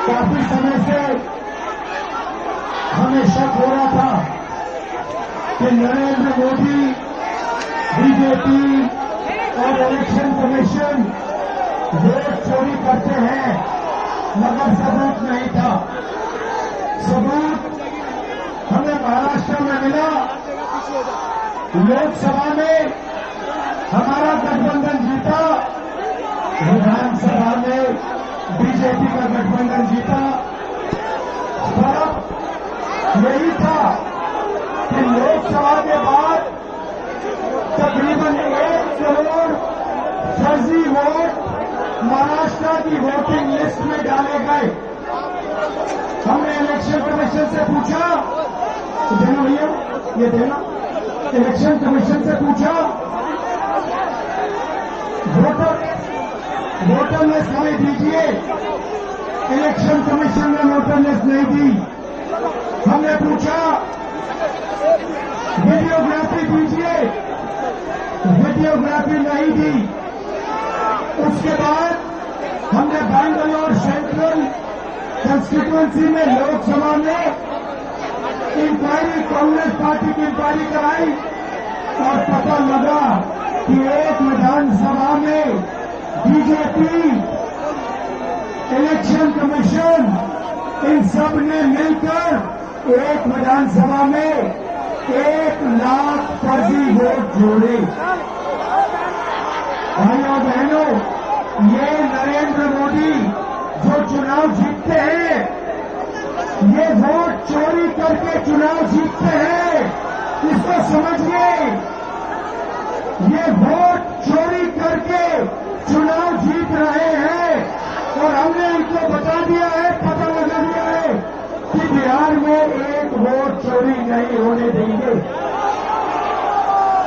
काफी समय से हमें शक हो रहा था कि नरेंद्र मोदी, बीजेपी और इलेक्शन कमीशन वोट चोरी करते हैं, मगर सबूत नहीं था। सबूत हमें महाराष्ट्र में मिला। लोकसभा में हमारा गठबंधन जीता, विधानसभा में बीजेपी का गठबंधन जीता। फर्क यही था कि लोकसभा के बाद तकरीबन 1 करोड़ फर्जी वोट महाराष्ट्र की वोटिंग लिस्ट में डाले गए। हमने इलेक्शन कमीशन से पूछा, देना भैया, ये देना। इलेक्शन कमीशन से पूछा, वोटर लिस्ट हमें दीजिए। इलेक्शन कमीशन ने वोटर लिस्ट नहीं दी। हमने पूछा वीडियोग्राफी दीजिए, वीडियोग्राफी नहीं दी। उसके बाद हमने बैंगलोर सेंट्रल कंस्टिट्यूएंसी में लोकसभा में इंक्वायरी, कांग्रेस पार्टी की इंक्वायरी कराई और पता लगा कि एक विधानसभा में बीजेपी, इलेक्शन कमीशन, इन सब ने मिलकर एक विधानसभा में 1 लाख फर्जी वोट जोड़े। भाइयों बहनों, ये नरेंद्र मोदी जो चुनाव जीतते हैं, ये वोट चोरी करके चुनाव जीतते हैं, इसको समझिए। ये वोट चोरी करके चुनाव जीत रहे हैं और हमने इनको बता दिया है, पता लगा दिया है कि बिहार में 1 वोट चोरी नहीं होने देंगे।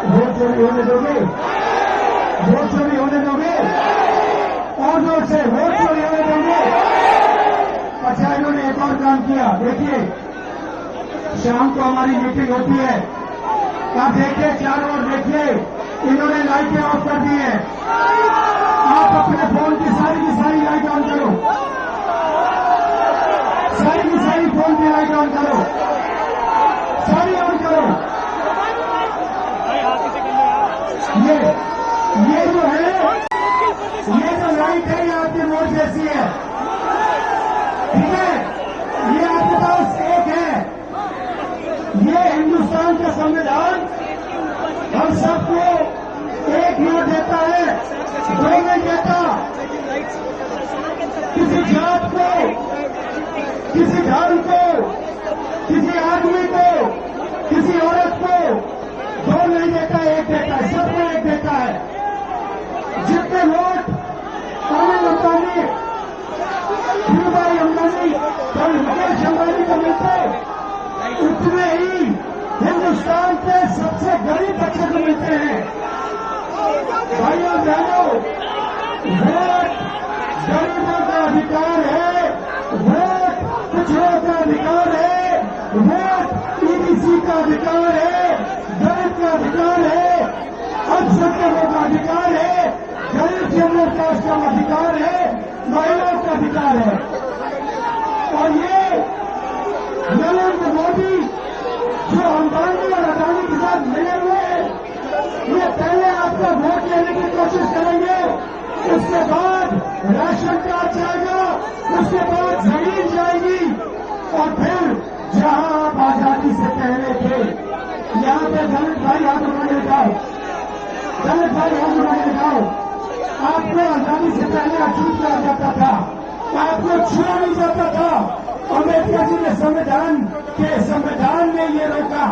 वोट चोरी होने दोगे? वोट चोरी होने दोगे? और जोर से वोट चोरी होने दोगे? अच्छा, इन्होंने एक और काम किया। देखिए, शाम को हमारी मीटिंग होती है, आप देखिए, चारों ओर देखिए, इन्होंने लाइटें ऑफ कर दी हैं। आप अपने फोन की सारी लाइट ऑन करो, सारी की सारी फोन की लाइट ऑन करो, सारी ऑन करो। ये जो है, ये जो लाइट है, ये आपकी वोट जैसी है, ठीक है? ये आपके पास एक है। ये हिंदुस्तान का संविधान हम सबको एक वोट देता है, 2 नहीं देता। किसी जात को, किसी धर्म को, किसी आदमी को, किसी औरत को 2 नहीं देता, 1 देता है, सबको 1 देता है। जितने वोट अनिल अंबानी, धीरूभाई अंबानी और मुकेश अंबानी को मिलते, उतने ही हिंदुस्तान के सबसे गरीब बच्चे को मिलते हैं। भाइयों बहनों, वोट गरीबों का अधिकार है, वोट पिछड़ों का अधिकार है, वोट ईबीसी का अधिकार है, दलित का अधिकार है, अल्पसंख्यकों का अधिकार है, गरीब जनरल कास्ट का अधिकार है, महिलाओं का अधिकार है। और ये नरेंद्र मोदी जो अंबानी और अदानी के साथ मिले हुए हैं, ये पहले आपका वोट लेने की कोशिश करेंगे, उसके बाद राशन कार्ड जाएगा, उसके बाद जमीन जाएगी, और फिर जहां आप आजादी से पहले थे, यहां पे दलित भाई हाथ उठाने जाओ, दलित भाई हाथ उठाने जाओ। आपको आजादी से पहले अछूत किया जाता था, आपको छुआ नहीं जाता था। अम्बेडकर जी ने संविधान में ये रोका।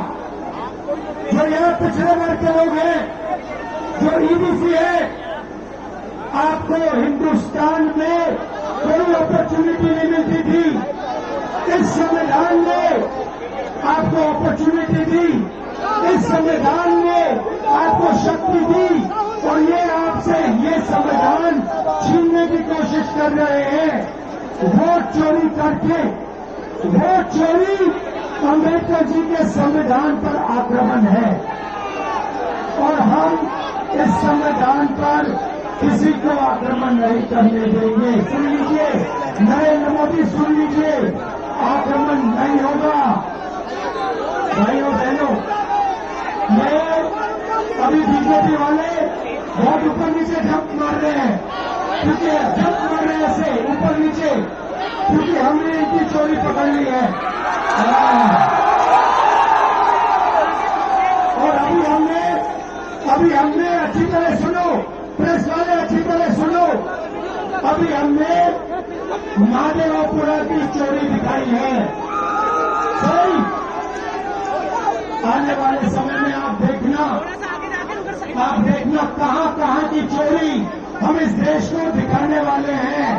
जो यहाँ पिछड़े वर्ग के लोग हैं, जो ईबीसी है, आपको हिंदुस्तान में कोई अपॉर्चुनिटी नहीं मिलती थी। इस संविधान ने आपको अपॉर्चुनिटी दी, इस संविधान ने आपको शक्ति दी, और ये आपसे ये संविधान छीनने की कोशिश कर रहे हैं। वोट चोरी करके, वोट चोरी अम्बेडकर जी के संविधान पर आक्रमण है, और हम इस संविधान पर किसी को आक्रमण नहीं करने देंगे। सुन लीजिए नरेंद्र मोदी, सुन लीजिए, आक्रमण नहीं होगा। भाइयों बहनों, मैं अभी बीजेपी वाले बहुत ऊपर नीचे झपट मार रहे हैं, क्योंकि झपट मार रहे हैं ऐसे ऊपर नीचे, क्योंकि हमने इनकी चोरी पकड़ ली है। और अभी हमने अच्छी तरह सुनो, प्रेस वाले अच्छी तरह सुनो, अभी हमने महादेवपुरा की चोरी दिखाई है। सही, आने वाले समय में आप देखना कहां की चोरी हम इस देश को दिखाने वाले हैं।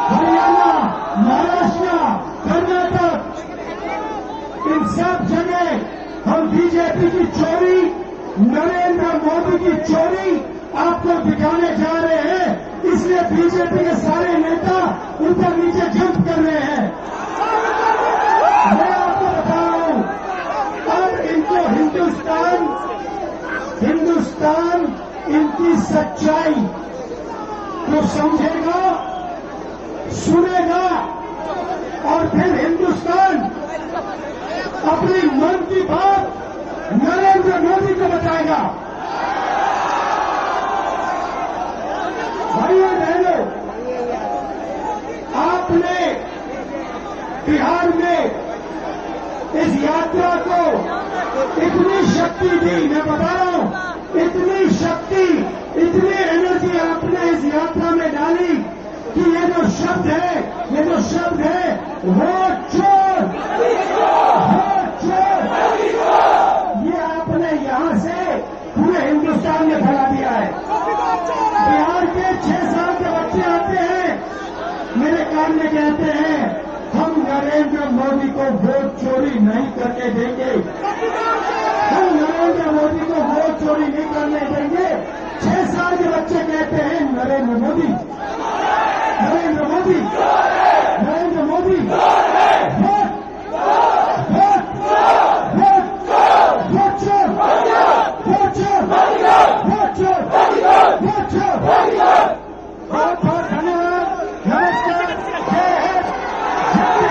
हरियाणा, महाराष्ट्र, कर्नाटक, इन सब जगह हम बीजेपी की चोरी, नरेंद्र मोदी की चोरी आपको दिखाने जा रहे हैं। इसलिए बीजेपी के सारे नेता ऊपर नीचे जंप कर रहे हैं। मैं आपको बता रहा हूं, अब इनको हिंदुस्तान इनकी सच्चाई को समझेगा, सुनेगा, और फिर हिंदुस्तान अपनी मन की बात नरेंद्र मोदी को बताएगा। भाइयों बहनों, आपने बिहार में इस यात्रा को इतनी शक्ति दी, मैं बता रहा हूं, इतनी शक्ति, इतनी एनर्जी आपने इस यात्रा में डाली कि ये जो शब्द है वोट चोर, ये आपने यहां से पूरे हिंदुस्तान में फैला दिया है। बिहार के 6 साल के बच्चे आते हैं, मेरे कान में कहते हैं हम नरेंद्र मोदी को वोट चोरी नहीं करने देंगे, हम नरेंद्र मोदी को वोट चोरी नहीं करने देंगे। 6 साल के बच्चे कहते हैं नरेंद्र मोदी